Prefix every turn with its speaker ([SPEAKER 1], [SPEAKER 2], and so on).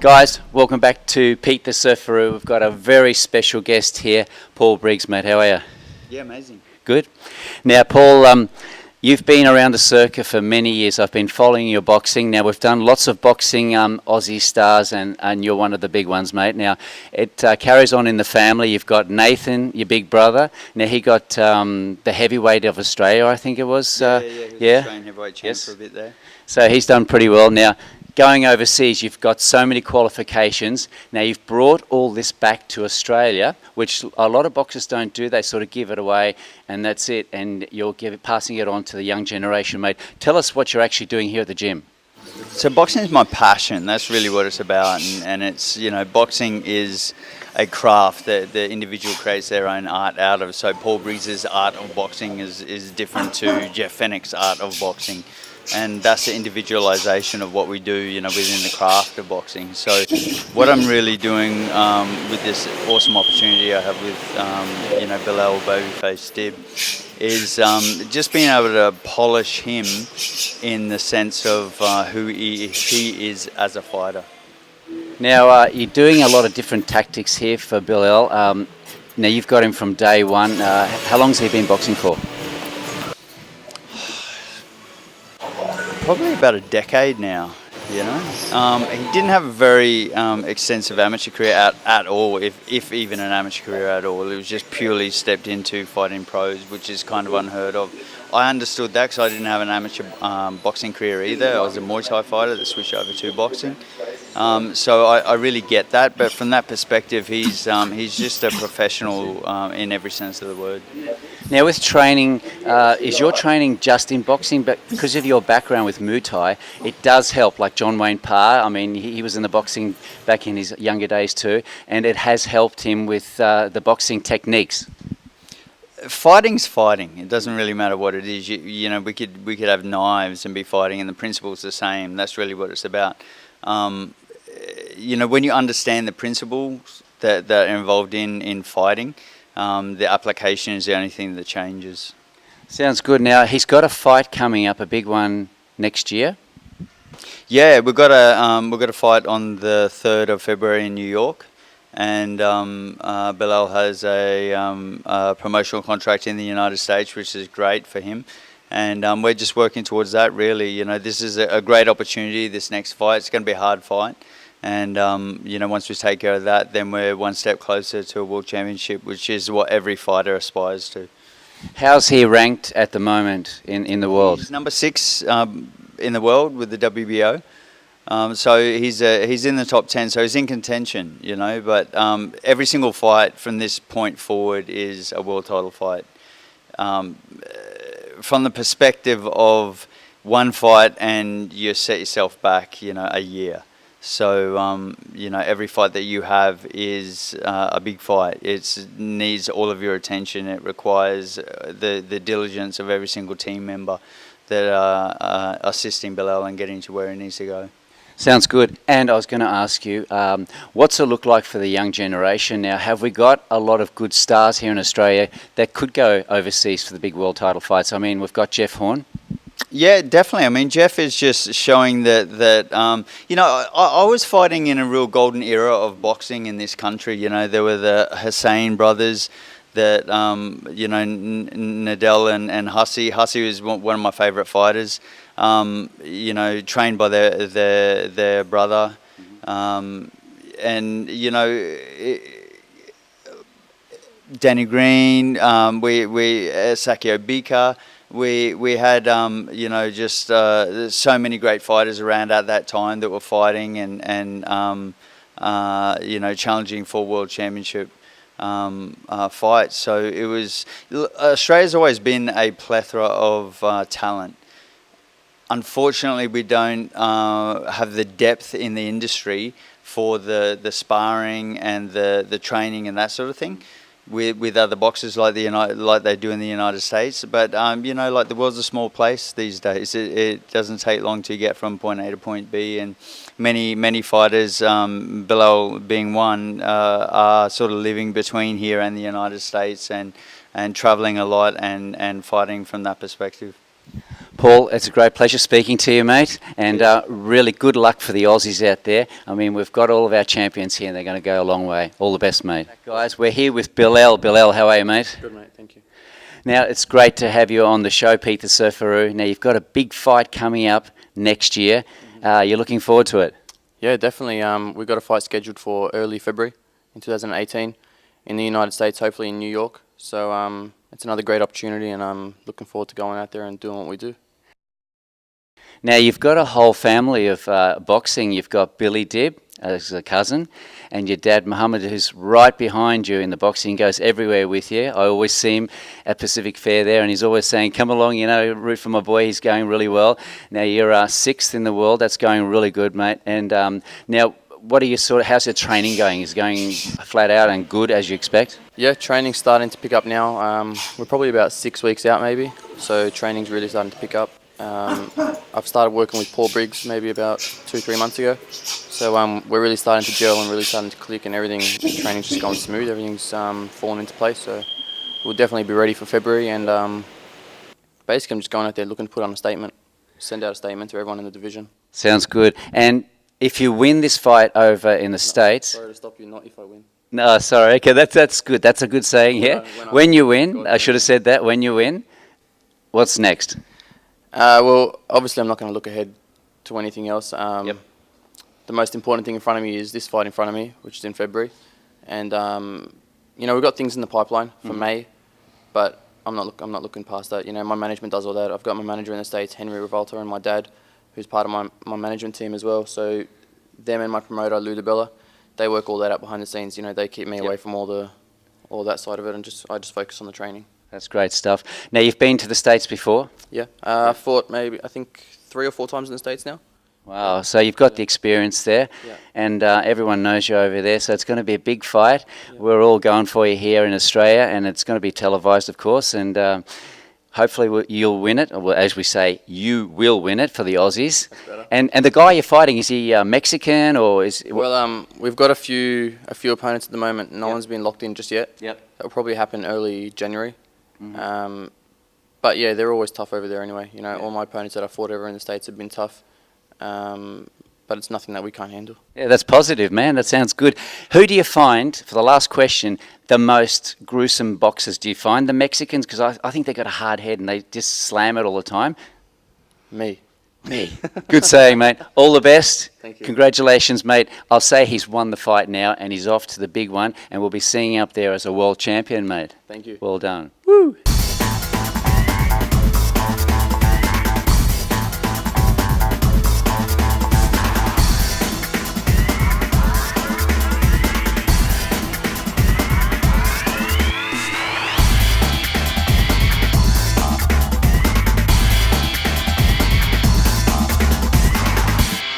[SPEAKER 1] Guys, welcome back to Pete the Surfaroo. We've got a very special guest here, Paul Briggs, mate. How are you?
[SPEAKER 2] Yeah, amazing.
[SPEAKER 1] Good. Now, Paul, you've been around the circuit for many years. I've been following your boxing. Now, we've done lots of boxing Aussie stars, and you're one of the big ones, mate. Now, it carries on in the family. You've got Nathan, your big brother. Now, he got the heavyweight of Australia, I think it was.
[SPEAKER 2] He was Australian heavyweight champ for a bit there.
[SPEAKER 1] So he's done pretty well. Now, going overseas, you've got so many qualifications. Now, you've brought all this back to Australia, which a lot of boxers don't do. They sort of give it away, and that's it. And you're passing it on to the young generation, mate. Tell us what you're actually doing here at the gym.
[SPEAKER 2] So boxing is my passion. That's really what it's about. And it's, you know, boxing is a craft that the individual creates their own art out of. So Paul Briggs' art of boxing is different to Jeff Fennick's art of boxing. And that's the individualization of what we do, you know, within the craft of boxing. So what I'm really doing with this awesome opportunity I have with, you know, Bill Elle Dibb is just being able to polish him in the sense of who he is as a fighter.
[SPEAKER 1] Now, you're doing a lot of different tactics here for Bill Elle. Now, you've got him from day one. How long has he been boxing for?
[SPEAKER 2] Probably about a decade now, you know. He didn't have a very extensive amateur career at all, if even an amateur career at all. It was just purely stepped into fighting pros, which is kind of unheard of. I understood that because I didn't have an amateur boxing career either. I was a Muay Thai fighter that switched over to boxing. So I really get that, but from that perspective, he's just a professional in every sense of the word.
[SPEAKER 1] Now, with training, is your training just in boxing? But because of your background with Muay Thai, it does help. Like John Wayne Parr, I mean, he was in the boxing back in his younger days too, and it has helped him with the boxing techniques.
[SPEAKER 2] Fighting's fighting. It doesn't really matter what it is. You know, we could have knives and be fighting, and the principle's the same. That's really what it's about. You know, when you understand the principles that are involved in fighting, the application is the only thing that changes.
[SPEAKER 1] Sounds good. Now, he's got a fight coming up, a big one next year.
[SPEAKER 2] Yeah, we've got a fight on the 3rd of February in New York, and Bill Elle has a promotional contract in the United States, which is great for him. And we're just working towards that, really. You know, this is a great opportunity, this next fight. It's going to be a hard fight. And, you know, once we take care of that, then we're one step closer to a world championship, which is what every fighter aspires to.
[SPEAKER 1] How's he ranked at the moment in the world?
[SPEAKER 2] He's number 6 in the world with the WBO. So he's in the top 10, so he's in contention, you know. But every single fight from this point forward is a world title fight. From the perspective of one fight and you set yourself back, you know, a year. So, you know, every fight that you have is a big fight. It needs all of your attention. It requires the diligence of every single team member that are assisting Bill Elle and getting to where he needs to go.
[SPEAKER 1] Sounds good. And I was going to ask you, what's it look like for the young generation now? Have we got a lot of good stars here in Australia that could go overseas for the big world title fights? I mean, we've got Jeff Horn.
[SPEAKER 2] Yeah, definitely. I mean, Jeff is just showing that you know, I was fighting in a real golden era of boxing in this country. You know, there were the Hussein brothers, that you know, Nadal and Hussey. Hussey was one of my favourite fighters. You know, trained by their brother, and you know, Danny Green. Sakio Bika. We had you know, just so many great fighters around at that time that were fighting and you know, challenging for world championship fights. So it was, Australia's always been a plethora of talent. Unfortunately, we don't have the depth in the industry for the sparring and the training and that sort of thing with other boxers like they do in the United States. But you know, like, the world's a small place these days. It doesn't take long to get from point A to point B, and many fighters, Bill Elle being one, are sort of living between here and the United States and traveling a lot and fighting from that perspective.
[SPEAKER 1] Paul, it's a great pleasure speaking to you, mate, and really good luck for the Aussies out there. I mean, we've got all of our champions here, and they're going to go a long way. All the best, mate. Guys, we're here with Bill Elle. Bill Elle, how are you, mate?
[SPEAKER 3] Good, mate. Thank you.
[SPEAKER 1] Now, it's great to have you on the show, Pete the Surfaroo. Now, you've got a big fight coming up next year. You're looking forward to it?
[SPEAKER 3] Yeah, definitely. We've got a fight scheduled for early February in 2018 in the United States, hopefully in New York. So it's another great opportunity, and I'm looking forward to going out there and doing what we do.
[SPEAKER 1] Now, you've got a whole family of boxing. You've got Bill Elle Dibb as a cousin, and your dad, Muhammad, who's right behind you in the boxing, goes everywhere with you. I always see him at Pacific Fair there, and he's always saying, come along, you know, root for my boy, he's going really well. Now, you're sixth in the world. That's going really good, mate. And now, what are you how's your training going? Is it going flat out and good as you expect?
[SPEAKER 3] Yeah, training's starting to pick up now. We're probably about 6 weeks out maybe, so training's really starting to pick up. I've started working with Paul Briggs maybe about 2-3 months ago, so we're really starting to gel and really starting to click, and everything, training's just going smooth, everything's falling into place, so we'll definitely be ready for February, and basically I'm just going out there looking to put on a statement, send out a statement to everyone in the division.
[SPEAKER 1] Sounds good. And if you win this fight over in the States...
[SPEAKER 3] Sorry to stop you, not if I win.
[SPEAKER 1] No, sorry, okay, that's good. That's a good saying, yeah. When you win, I should have said that, when you win, what's next?
[SPEAKER 3] Well, obviously I'm not going to look ahead to anything else.
[SPEAKER 1] Yep.
[SPEAKER 3] The most important thing in front of me is this fight in front of me, which is in February. And, you know, we've got things in the pipeline for May, but I'm not looking past that. You know, my management does all that. I've got my manager in the States, Henry Rivalta, and my dad, who's part of my management team as well. So them and my promoter, Lou DeBella, they work all that out behind the scenes. You know, they keep me away from all that side of it, and I just focus on the training.
[SPEAKER 1] That's great stuff. Now, you've been to the States before?
[SPEAKER 3] Yeah, I fought maybe, I think, 3 or 4 times in the States now.
[SPEAKER 1] Wow, so you've got the experience there,
[SPEAKER 3] Yeah.
[SPEAKER 1] and everyone knows you over there, so it's going to be a big fight. Yeah. We're all going for you here in Australia, and it's going to be televised, of course, and hopefully you'll win it. Or, as we say, you will win it for the Aussies.
[SPEAKER 3] That's better.
[SPEAKER 1] And the guy you're fighting, is he Mexican, or is...
[SPEAKER 3] Well, we've got a few opponents at the moment. No one's been locked in just yet.
[SPEAKER 1] Yep.
[SPEAKER 3] That'll probably happen early January. But yeah, they're always tough over there anyway. You know, all my opponents that I fought over in the States have been tough. But it's nothing that we can't handle. Yeah,
[SPEAKER 1] that's positive, man. That sounds good. Who do you find, for the last question, the most gruesome boxers? Do you find the Mexicans? Because I think they've got a hard head and they just slam it all the time.
[SPEAKER 3] Me.
[SPEAKER 1] Good saying, mate. All the best.
[SPEAKER 3] Thank you.
[SPEAKER 1] Congratulations, mate. I'll say he's won the fight now and he's off to the big one, and we'll be seeing you up there as a world champion, mate.
[SPEAKER 3] Thank you.
[SPEAKER 1] Well done. Woo!